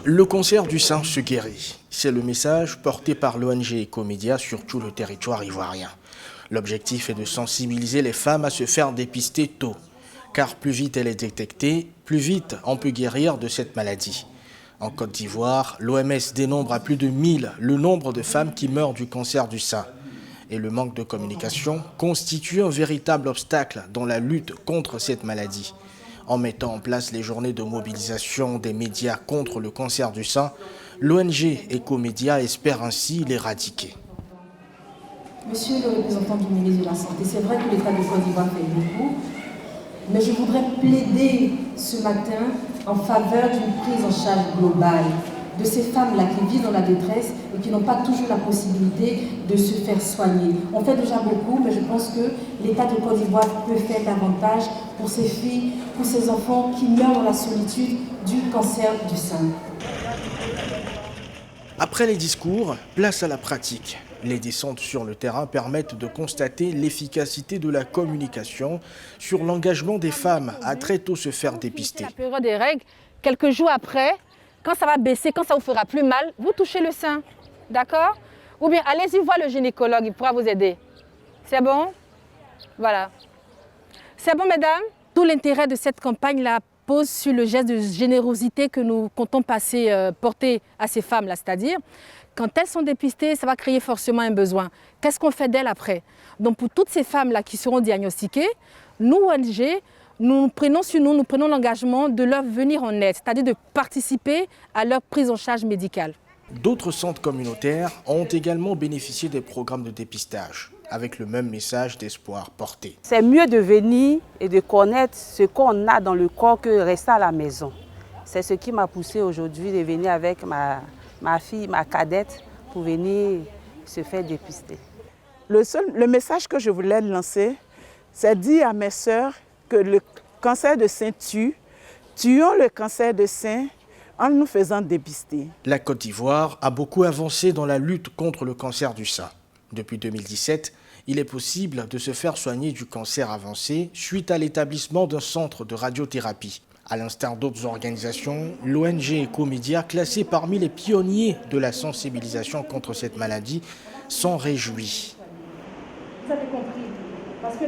Le cancer du sein se guérit. C'est le message porté par l'ONG Ecomédia sur tout le territoire ivoirien. L'objectif est de sensibiliser les femmes à se faire dépister tôt. Car plus vite elle est détectée, plus vite on peut guérir de cette maladie. En Côte d'Ivoire, l'OMS dénombre à plus de 1000 le nombre de femmes qui meurent du cancer du sein. Et le manque de communication constitue un véritable obstacle dans la lutte contre cette maladie. En mettant en place les journées de mobilisation des médias contre le cancer du sein, l'ONG Ecomédia espère ainsi l'éradiquer. Monsieur le représentant du ministre de la Santé, c'est vrai que l'État de Côte d'Ivoire fait beaucoup, mais je voudrais plaider ce matin en faveur d'une prise en charge globale de ces femmes-là qui vivent dans la détresse et qui n'ont pas toujours la possibilité de se faire soigner. On fait déjà beaucoup, mais je pense que l'État de Côte d'Ivoire peut faire davantage pour ces filles, pour ces enfants qui meurent dans la solitude du cancer du sein. Après les discours, place à la pratique. Les descentes sur le terrain permettent de constater l'efficacité de la communication sur l'engagement des femmes à très tôt se faire dépister. La période des règles, quelques jours après, quand ça va baisser, quand ça vous fera plus mal, vous touchez le sein, d'accord? Ou bien allez-y voir le gynécologue, il pourra vous aider. C'est bon? Voilà. C'est bon, mesdames? Tout l'intérêt de cette campagne-là pose sur le geste de générosité que nous comptons porter à ces femmes-là, c'est-à-dire quand elles sont dépistées, ça va créer forcément un besoin. Qu'est-ce qu'on fait d'elles après? Donc pour toutes ces femmes-là qui seront diagnostiquées, nous, ONG, nous prenons l'engagement de leur venir en aide, c'est-à-dire de participer à leur prise en charge médicale. D'autres centres communautaires ont également bénéficié des programmes de dépistage, avec le même message d'espoir porté. C'est mieux de venir et de connaître ce qu'on a dans le corps que rester à la maison. C'est ce qui m'a poussé aujourd'hui de venir avec ma fille, ma cadette, pour venir se faire dépister. Le message que je voulais lancer, c'est dire à mes sœurs que le cancer de sein tue. Tuons le cancer de sein en nous faisant dépister. La Côte d'Ivoire a beaucoup avancé dans la lutte contre le cancer du sein. Depuis 2017, il est possible de se faire soigner du cancer avancé suite à l'établissement d'un centre de radiothérapie. À l'instar d'autres organisations, l'ONG Ecomédia, classée parmi les pionniers de la sensibilisation contre cette maladie, s'en réjouit. Vous avez compris, parce que